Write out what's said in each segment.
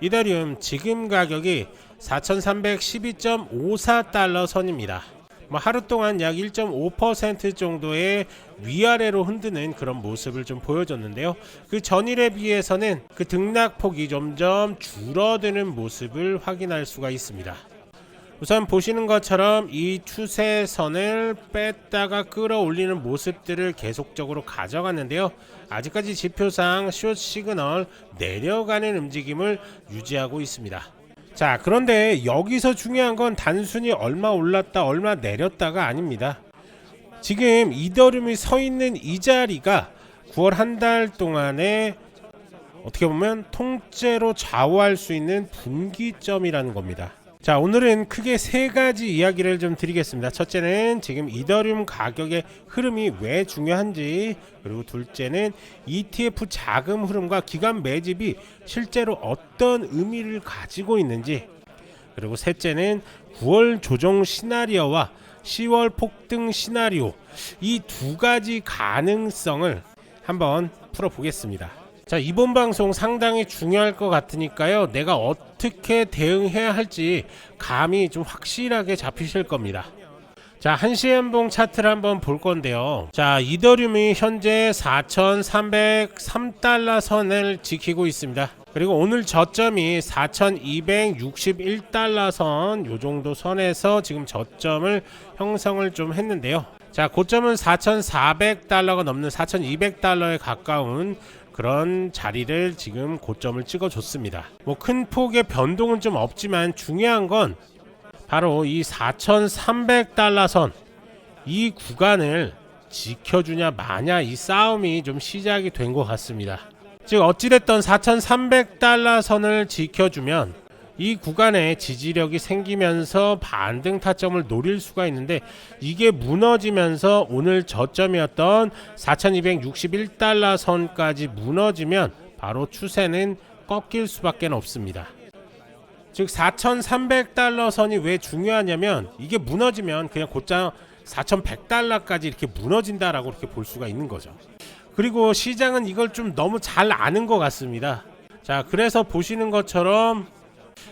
이더리움 지금 가격이 4,312.54달러 선입니다. 하루 동안 약 1.5% 정도의 위아래로 흔드는 그런 모습을 좀 보여줬는데요. 그 전일에 비해서는 그 등락폭이 점점 줄어드는 모습을 확인할 수가 있습니다. 우선 보시는 것처럼 이 추세선을 뺐다가 끌어올리는 모습들을 계속적으로 가져갔는데요. 아직까지 지표상 숏 시그널 내려가는 움직임을 유지하고 있습니다. 자, 그런데 여기서 중요한 건 단순히 얼마 올랐다 얼마 내렸다가 아닙니다. 지금 이더리움이 서 있는 이 자리가 9월 한 달 동안에 어떻게 보면 통째로 좌우할 수 있는 분기점이라는 겁니다. 자, 오늘은 크게 세 가지 이야기를 좀 드리겠습니다. 첫째는 지금 이더리움 가격의 흐름이 왜 중요한지, 그리고 둘째는 ETF 자금 흐름과 기관 매집이 실제로 어떤 의미를 가지고 있는지, 그리고 셋째는 9월 조정 시나리오와 10월 폭등 시나리오, 이 두 가지 가능성을 한번 풀어보겠습니다. 자, 이번 방송 상당히 중요할 것 같으니까요. 내가 어떻게 대응해야 할지 감이 좀 확실하게 잡히실 겁니다. 자, 한시연봉 차트를 한번 볼 건데요. 자, 이더리움이 현재 4,303달러 선을 지키고 있습니다. 그리고 오늘 저점이 4,261달러 선, 요 정도 선에서 지금 저점을 형성을 좀 했는데요. 자, 고점은 4,400달러가 넘는 4,200달러에 가까운 그런 자리를 지금 고점을 찍어줬습니다. 큰 폭의 변동은 좀 없지만 중요한 건 바로 이 4,300달러 선, 이 구간을 지켜주냐 마냐, 이 싸움이 좀 시작이 된 것 같습니다. 즉 어찌됐든 4,300달러 선을 지켜주면 이 구간에 지지력이 생기면서 반등 타점을 노릴 수가 있는데, 이게 무너지면서 오늘 저점이었던 4,261달러 선까지 무너지면 바로 추세는 꺾일 수밖에 없습니다. 즉 4,300달러 선이 왜 중요하냐면, 이게 무너지면 그냥 곧장 4,100달러까지 이렇게 무너진다라고 이렇게 볼 수가 있는 거죠. 그리고 시장은 이걸 좀 너무 잘 아는 것 같습니다. 자, 그래서 보시는 것처럼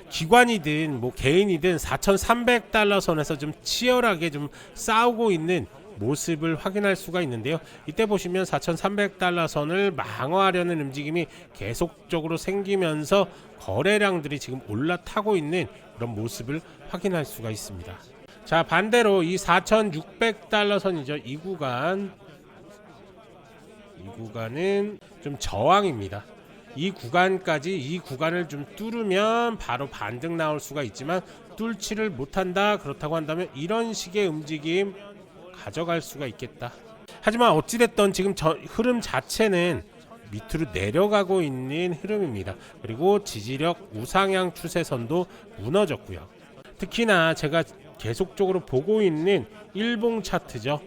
기관이든 개인이든 4,300달러 선에서 좀 치열하게 좀 싸우고 있는 모습을 확인할 수가 있는데요. 이때 보시면 4,300달러 선을 방어하려는 움직임이 계속적으로 생기면서 거래량들이 지금 올라타고 있는 그런 모습을 확인할 수가 있습니다. 자, 반대로 이 4,600달러 선이죠. 이 구간은 좀 저항입니다. 이 구간까지, 이 구간을 좀 뚫으면 바로 반등 나올 수가 있지만 뚫지를 못한다, 그렇다고 한다면 이런 식의 움직임 가져갈 수가 있겠다. 하지만 어찌됐든 지금 흐름 자체는 밑으로 내려가고 있는 흐름입니다. 그리고 지지력 우상향 추세선도 무너졌고요. 특히나 제가 계속적으로 보고 있는 일봉 차트죠.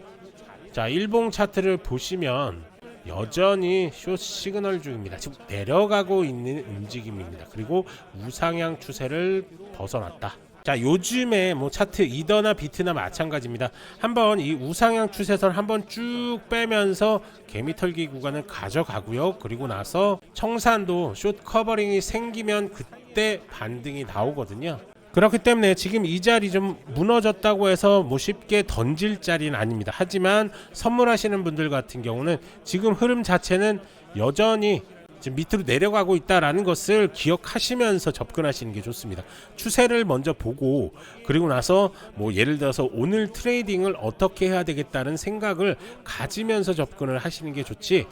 자, 일봉 차트를 보시면 여전히 숏 시그널 중입니다. 지금 내려가고 있는 움직임입니다. 그리고 우상향 추세를 벗어났다. 자, 요즘에 차트 이더나 비트나 마찬가지입니다. 한번 이 우상향 추세선 한번 쭉 빼면서 개미털기 구간을 가져가고요. 그리고 나서 청산도 숏 커버링이 생기면 그때 반등이 나오거든요. 그렇기 때문에 지금 이 자리 좀 무너졌다고 해서 쉽게 던질 자리는 아닙니다. 하지만 선물하시는 분들 같은 경우는 지금 흐름 자체는 여전히 지금 밑으로 내려가고 있다라는 것을 기억하시면서 접근하시는 게 좋습니다. 추세를 먼저 보고, 그리고 나서 예를 들어서 오늘 트레이딩을 어떻게 해야 되겠다는 생각을 가지면서 접근을 하시는 게 좋지,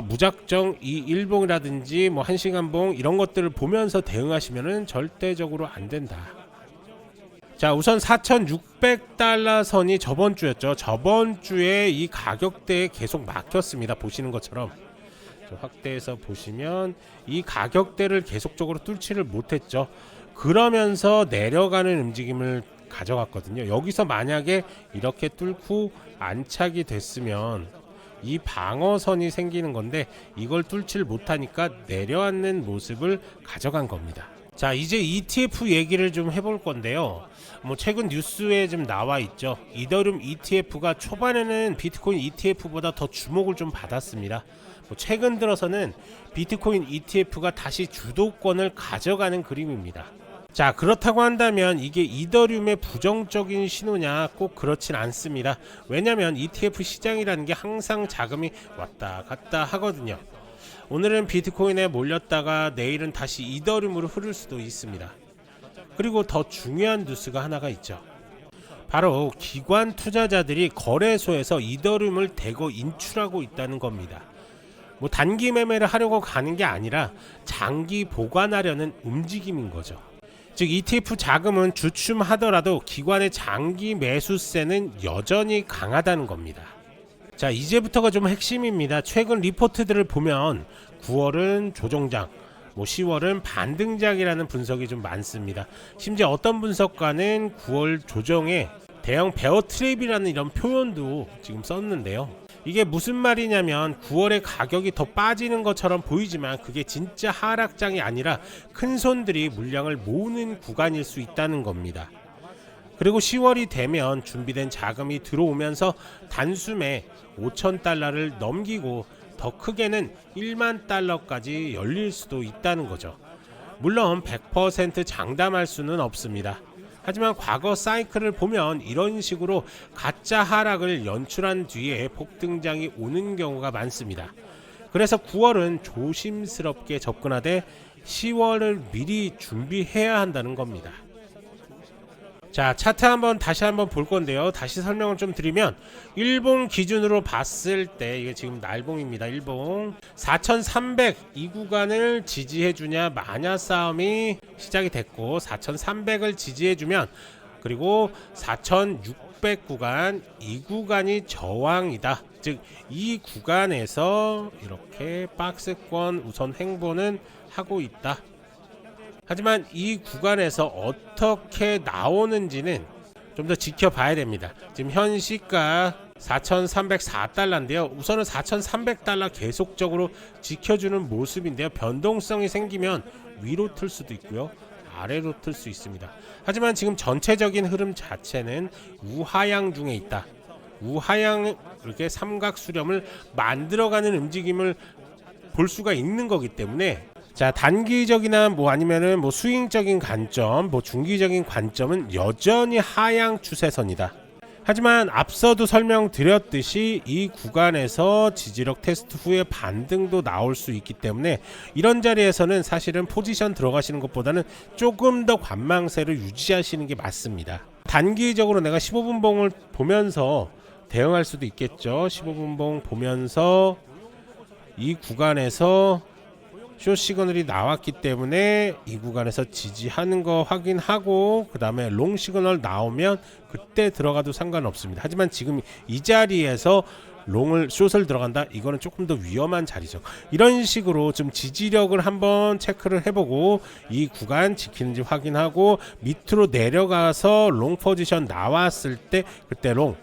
무작정 이 일봉이라든지 한시간봉 이런 것들을 보면서 대응하시면은 절대적으로 안 된다. 자, 우선 4,600달러 선이 저번 주였죠. 저번 주에 이 가격대에 계속 막혔습니다. 보시는 것처럼 확대해서 보시면 이 가격대를 계속적으로 뚫지를 못했죠. 그러면서 내려가는 움직임을 가져갔거든요. 여기서 만약에 이렇게 뚫고 안착이 됐으면 이 방어선이 생기는 건데, 이걸 뚫지를 못하니까 내려앉는 모습을 가져간 겁니다. 자, 이제 ETF 얘기를 좀 해볼 건데요. 최근 뉴스에 좀 나와 있죠. 이더리움 ETF가 초반에는 비트코인 ETF보다 더 주목을 좀 받았습니다. 최근 들어서는 비트코인 ETF가 다시 주도권을 가져가는 그림입니다. 자, 그렇다고 한다면 이게 이더리움의 부정적인 신호냐? 꼭 그렇진 않습니다. 왜냐하면 ETF 시장이라는 게 항상 자금이 왔다 갔다 하거든요. 오늘은 비트코인에 몰렸다가 내일은 다시 이더리움으로 흐를 수도 있습니다. 그리고 더 중요한 뉴스가 하나가 있죠. 바로 기관 투자자들이 거래소에서 이더리움을 대거 인출하고 있다는 겁니다. 단기 매매를 하려고 가는 게 아니라 장기 보관하려는 움직임인 거죠. 즉 ETF 자금은 주춤하더라도 기관의 장기 매수세는 여전히 강하다는 겁니다. 자, 이제부터가 좀 핵심입니다. 최근 리포트들을 보면 9월은 조정장, 10월은 반등장이라는 분석이 좀 많습니다. 심지어 어떤 분석가는 9월 조정에 대형 베어 트랩이라는 이런 표현도 지금 썼는데요. 이게 무슨 말이냐면 9월에 가격이 더 빠지는 것처럼 보이지만 그게 진짜 하락장이 아니라 큰 손들이 물량을 모으는 구간일 수 있다는 겁니다. 그리고 10월이 되면 준비된 자금이 들어오면서 단숨에 5,000달러를 넘기고 더 크게는 1만 달러까지 열릴 수도 있다는 거죠. 물론 100% 장담할 수는 없습니다. 하지만 과거 사이클을 보면 이런 식으로 가짜 하락을 연출한 뒤에 폭등장이 오는 경우가 많습니다. 그래서 9월은 조심스럽게 접근하되 10월을 미리 준비해야 한다는 겁니다. 자, 차트 다시 한번 볼 건데요. 다시 설명을 좀 드리면 일봉 기준으로 봤을 때 이게 지금 날봉입니다. 일봉 4,300 이 구간을 지지해 주냐 마냐 싸움이 시작이 됐고 4,300을 지지해 주면 그리고 4,600 구간 이 구간이 저항이다. 즉 이 구간에서 이렇게 박스권 우선 횡보는 하고 있다. 하지만 이 구간에서 어떻게 나오는지는 좀 더 지켜봐야 됩니다. 지금 현 시가 4,304달러인데요. 우선은 4,300달러 계속적으로 지켜주는 모습인데요. 변동성이 생기면 위로 틀 수도 있고요. 아래로 틀 수 있습니다. 하지만 지금 전체적인 흐름 자체는 우하향 중에 있다. 우하향 이렇게 삼각 수렴을 만들어가는 움직임을 볼 수가 있는 거기 때문에 자, 단기적이나 아니면은 스윙적인 관점, 중기적인 관점은 여전히 하향 추세선이다. 하지만 앞서도 설명드렸듯이 이 구간에서 지지력 테스트 후에 반등도 나올 수 있기 때문에 이런 자리에서는 사실은 포지션 들어가시는 것보다는 조금 더 관망세를 유지하시는 게 맞습니다. 단기적으로 내가 15분 봉을 보면서 대응할 수도 있겠죠. 15분 봉 보면서 이 구간에서 숏 시그널이 나왔기 때문에 이 구간에서 지지하는 거 확인하고 그 다음에 롱 시그널 나오면 그때 들어가도 상관없습니다. 하지만 지금 이 자리에서 숏을 들어간다? 이거는 조금 더 위험한 자리죠. 이런 식으로 좀 지지력을 한번 체크를 해보고 이 구간 지키는지 확인하고 밑으로 내려가서 롱 포지션 나왔을 때 그때 롱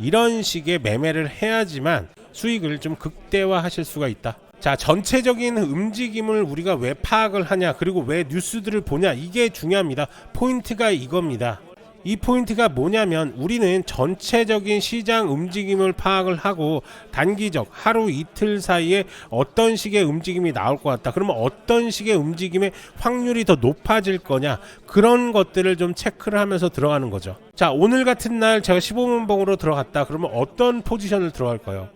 이런 식의 매매를 해야지만 수익을 좀 극대화하실 수가 있다. 자, 전체적인 움직임을 우리가 왜 파악을 하냐, 그리고 왜 뉴스들을 보냐, 이게 중요합니다. 포인트가 이겁니다. 이 포인트가 뭐냐면 우리는 전체적인 시장 움직임을 파악을 하고 단기적 하루 이틀 사이에 어떤 식의 움직임이 나올 것 같다. 그러면 어떤 식의 움직임의 확률이 더 높아질 거냐, 그런 것들을 좀 체크를 하면서 들어가는 거죠. 자, 오늘 같은 날 제가 15분 봉으로 들어갔다. 그러면 어떤 포지션을 들어갈까요?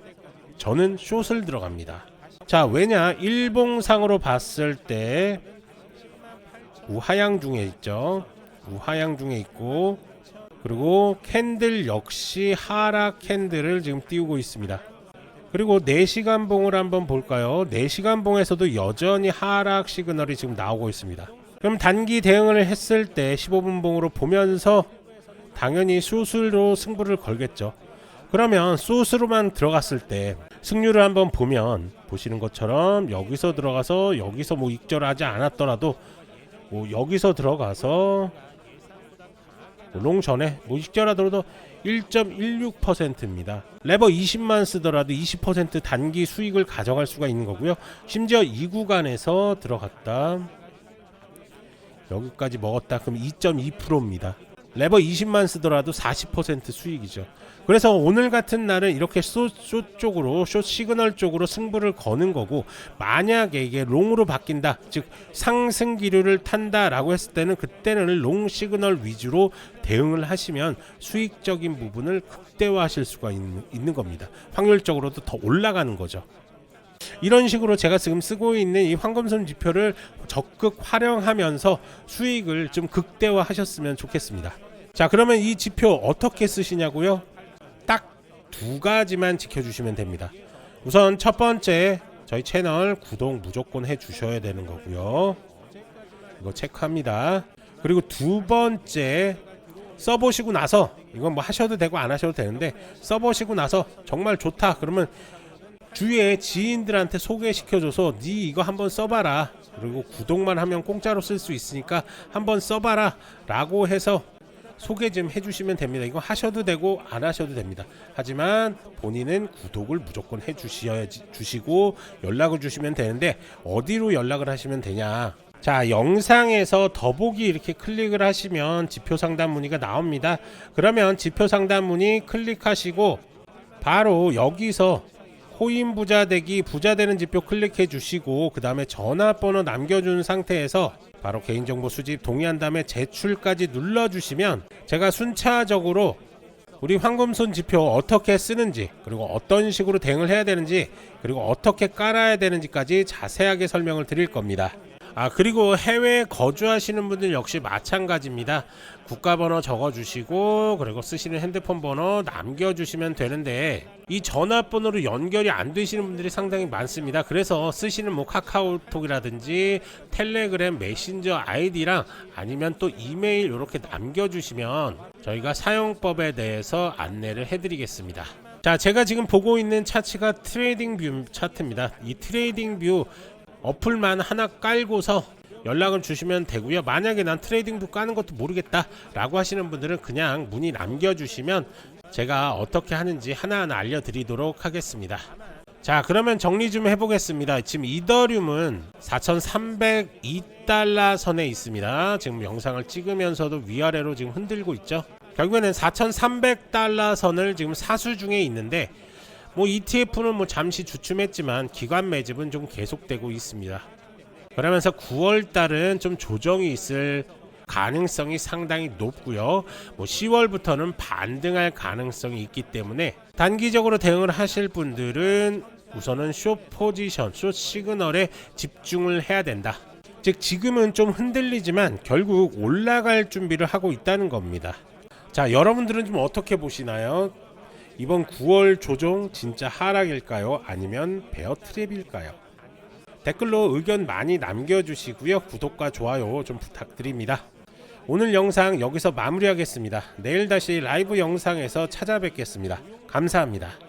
저는 숏을 들어갑니다. 자, 왜냐, 일봉상으로 봤을 때 우하향 중에 있죠. 우하향 중에 있고, 그리고 캔들 역시 하락 캔들을 지금 띄우고 있습니다. 그리고 4시간 봉을 한번 볼까요? 4시간 봉에서도 여전히 하락 시그널이 지금 나오고 있습니다. 그럼 단기 대응을 했을 때 15분 봉으로 보면서 당연히 숏으로 승부를 걸겠죠. 그러면 숏으로만 들어갔을 때 승률을 한번 보시는 것처럼 여기서 들어가서 여기서 익절하지 않았더라도 여기서 들어가서 롱 전에 익절하더라도 1.16%입니다. 레버 20만 쓰더라도 20% 단기 수익을 가져갈 수가 있는 거고요. 심지어 이 구간에서 들어갔다 여기까지 먹었다 그럼 2.2%입니다. 레버 20만 쓰더라도 40% 수익이죠. 그래서 오늘 같은 날은 이렇게 숏 쪽으로, 숏 시그널 쪽으로 승부를 거는 거고, 만약에 이게 롱으로 바뀐다, 즉 상승 기류를 탄다라고 했을 때는 그때는 롱 시그널 위주로 대응을 하시면 수익적인 부분을 극대화하실 수가 있는 겁니다. 확률적으로도 더 올라가는 거죠. 이런 식으로 제가 지금 쓰고 있는 이 황금선 지표를 적극 활용하면서 수익을 좀 극대화하셨으면 좋겠습니다. 자, 그러면 이 지표 어떻게 쓰시냐고요? 딱 두 가지만 지켜주시면 됩니다. 우선 첫 번째, 저희 채널 구독 무조건 해주셔야 되는 거고요. 이거 체크합니다. 그리고 두 번째, 써보시고 나서, 이건 뭐 하셔도 되고 안 하셔도 되는데, 써보시고 나서 정말 좋다 그러면 주위에 지인들한테 소개시켜줘서 니 이거 한번 써봐라, 그리고 구독만 하면 공짜로 쓸 수 있으니까 한번 써봐라 라고 해서 소개 좀 해주시면 됩니다. 이거 하셔도 되고 안 하셔도 됩니다. 하지만 본인은 구독을 무조건 해주시고 연락을 주시면 되는데, 어디로 연락을 하시면 되냐. 자, 영상에서 더보기 이렇게 클릭을 하시면 지표 상담 문의가 나옵니다. 그러면 지표 상담 문의 클릭하시고 바로 여기서 코인 부자 되기, 부자 되는 지표 클릭해 주시고 그 다음에 전화번호 남겨준 상태에서 바로 개인정보 수집 동의한 다음에 제출까지 눌러주시면 제가 순차적으로 우리 황금손 지표 어떻게 쓰는지, 그리고 어떤 식으로 대응을 해야 되는지, 그리고 어떻게 깔아야 되는지까지 자세하게 설명을 드릴 겁니다. 그리고 해외에 거주하시는 분들 역시 마찬가지입니다. 국가번호 적어주시고 그리고 쓰시는 핸드폰 번호 남겨주시면 되는데, 이 전화번호로 연결이 안 되시는 분들이 상당히 많습니다. 그래서 쓰시는 뭐 카카오톡이라든지 텔레그램 메신저 아이디랑 아니면 또 이메일 이렇게 남겨주시면 저희가 사용법에 대해서 안내를 해드리겠습니다. 자, 제가 지금 보고 있는 차트가 트레이딩 뷰 차트입니다. 이 트레이딩 뷰 어플만 하나 깔고서 연락을 주시면 되고요. 만약에 난 트레이딩 뷰 까는 것도 모르겠다 라고 하시는 분들은 그냥 문의 남겨주시면 제가 어떻게 하는지 하나하나 알려드리도록 하겠습니다. 자, 그러면 정리 좀 해보겠습니다. 지금 이더리움은 4,302달러 선에 있습니다. 지금 영상을 찍으면서도 위아래로 지금 흔들고 있죠. 결국에는 4,300달러 선을 지금 사수 중에 있는데, 뭐 ETF는 뭐 잠시 주춤했지만 기관 매집은 좀 계속되고 있습니다. 그러면서 9월달은 좀 조정이 있을 가능성이 상당히 높고요. 뭐 10월부터는 반등할 가능성이 있기 때문에 단기적으로 대응을 하실 분들은 우선은 숏 포지션, 숏 시그널에 집중을 해야 된다. 즉 지금은 좀 흔들리지만 결국 올라갈 준비를 하고 있다는 겁니다. 자, 여러분들은 좀 어떻게 보시나요? 이번 9월 조정 진짜 하락일까요? 아니면 베어 트랩일까요? 댓글로 의견 많이 남겨주시고요. 구독과 좋아요 좀 부탁드립니다. 오늘 영상 여기서 마무리하겠습니다. 내일 다시 라이브 영상에서 찾아뵙겠습니다. 감사합니다.